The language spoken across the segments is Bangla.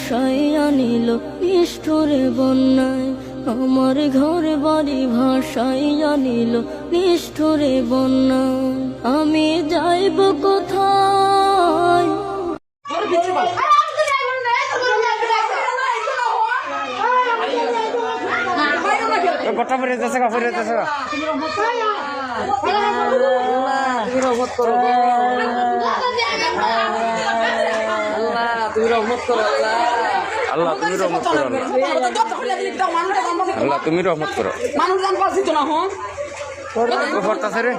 ভাসাইয়া নিল নিষ্ঠুরে বন্যায়, আমার ঘর বাড়ি ভাসাইয়া নিল নিষ্ঠুরে বন্যায়, আমি যাইব কোথায়? গোটা ফিরে যাচ্ছে ফিরে যাচ্ছে তুমি রহমত করো তুমি রহমত করো আল্লাহ, তুমি রহমত করো আল্লাহ, তুমি রহমত করো। মানুষ জান পাচ্ছি তো না হন রে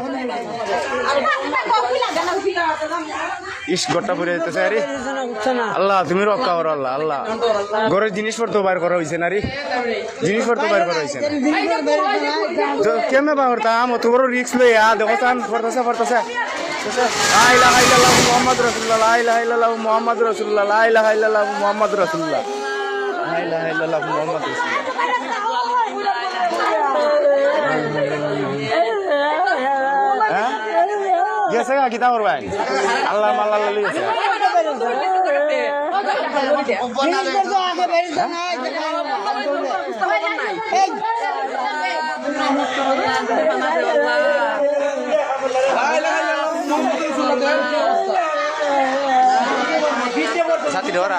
ইস গোটা পড়ে যেতেছে আরে আল্লাহ, তুমি রক্ষা করো আল্লাহ। আল্লাহ, ঘরের জিনিসপত্র বাইর করা হয়েছে না রে, জিনিসপত্র বাইর করা হয়েছে কেমনে বাহরতাম অত বড় রিক্স লই দেখো চান পড়তেছে পড়তেছে লা ইলাহা ইল্লাল্লাহু মুহাম্মাদুর রাসূলুল্লাহ, লা ইলাহা ইল্লাল্লাহু মুহাম্মাদুর রাসূলুল্লাহ, লা ইলাহা ইল্লাল্লাহু মুহাম্মাদুর রাসূলুল্লাহ, লা ইলাহা ইল্লাল্লাহু মুহাম্মাদুর রাসূলুল্লাহ। গেছে গা কিতা করবাই আল্লাহ মাল্লাহ লই গেছে সাথী ধরা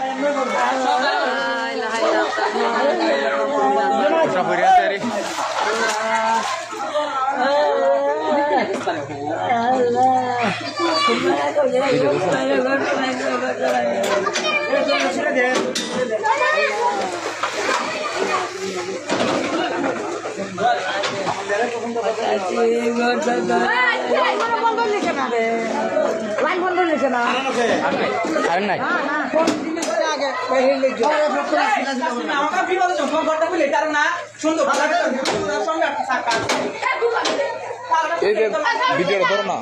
পড়ে আছে রে এই যে ভিডিওটা ধরো না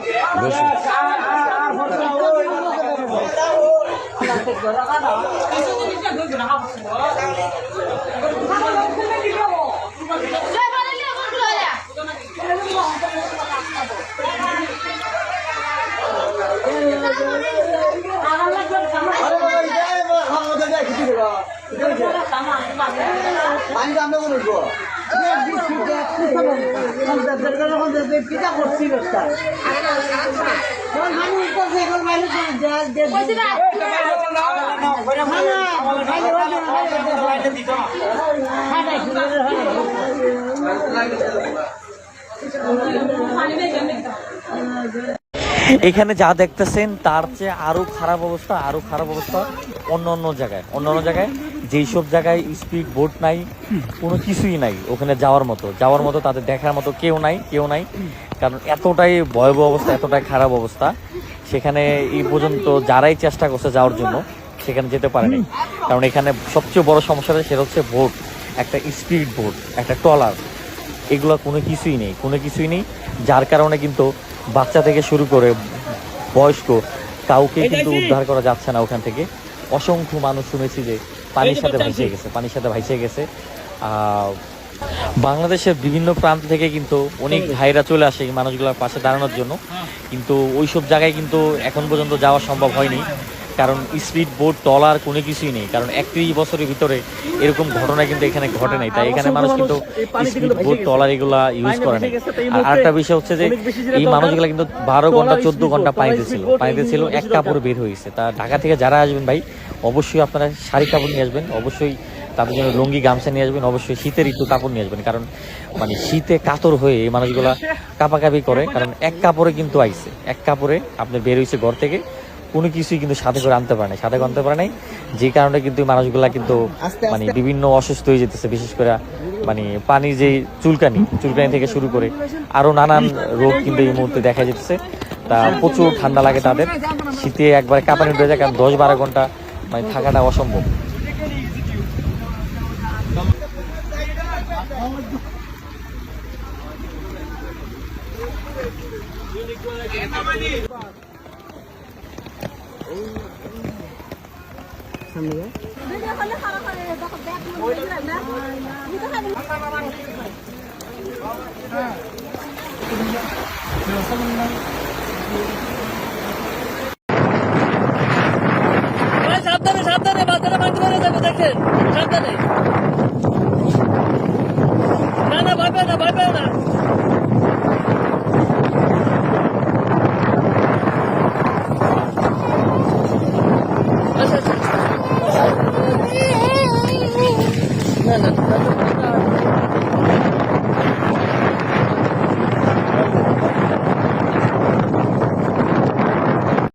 এখানে যা দেখতেছেন তার চেয়ে আরো খারাপ অবস্থা অন্য অন্য জায়গায় যেই সব জায়গায় স্পিড বোট নাই, কোনো কিছুই নাই ওখানে যাওয়ার মতো তাদের দেখার মতো কেউ নাই কারণ এতটাই ভয়াবহ অবস্থা, এতটাই খারাপ অবস্থা। সেখানে এই পর্যন্ত যারাই চেষ্টা করছে যাওয়ার জন্য সেখানে যেতে পারেনি, কারণ এখানে সবচেয়ে বড় সমস্যাটা সেটা হচ্ছে বোট, একটা স্পিড বোট, একটা ট্রলার, এগুলো কোনো কিছুই নেই যার কারণে কিন্তু বাচ্চা থেকে শুরু করে বয়স্ক কাউকে কিন্তু উদ্ধার করা যাচ্ছে না ওখান থেকে। অসংখ্য মানুষ শুনেছি যে পানির সাথে ভাসিয়ে গেছে। বাংলাদেশের বিভিন্ন প্রান্ত থেকে কিন্তু অনেক ভাইরা চলে আসে এই মানুষগুলোর পাশে দাঁড়ানোর জন্য, কিন্তু ওইসব জায়গায় কিন্তু এখন পর্যন্ত যাওয়া সম্ভব হয়নি, কারণ স্পিড বোট ট্রলার কোনো কিছুই নেই, কারণ 31 বছরের ভিতরে এরকম ঘটনা কিন্তু এখানে ঘটে নাই। তাই এখানে মানুষ কিন্তু স্পিড বোট ট্রলার এগুলা ইউজ করে নাই। আর আরেকটা বিষয় হচ্ছে যে এই মানুষগুলা কিন্তু 12 ঘন্টা 14 ঘন্টা পানিতে ছিল, এক কাপড় বের হয়েছে। তা ঢাকা থেকে যারা আসবেন ভাই অবশ্যই আপনারা শাড়ি কাপড় নিয়ে আসবেন, অবশ্যই তাদের জন্য লুঙ্গি গামছা নিয়ে আসবেন, অবশ্যই শীতের ঋতু কাপড় নিয়ে আসবেন, কারণ মানে শীতে কাতর হয়ে এই মানুষগুলা কাঁপাকাঁপি করে, কারণ এক কাপড়ে কিন্তু আইছে, এক কাপড়ে আপনার বের হয়েছে ঘর থেকে, কোনো কিছুই কিন্তু সাথে করে আনতে পারে নাই, যে কারণে কিন্তু মানুষগুলা কিন্তু মানে বিভিন্ন অসুস্থ হয়ে যেতেছে, বিশেষ করে মানে পানি যে চুলকানি থেকে শুরু করে আরো নানান রোগ কিন্তু এই মুহূর্তে দেখা যেতেছে। তা প্রচুর ঠান্ডা লাগে তাদের, শীতে একবার কাঁপানি উঠে যায়, কারণ 10-12 ঘন্টা মানে থাকাটা অসম্ভব। সামনে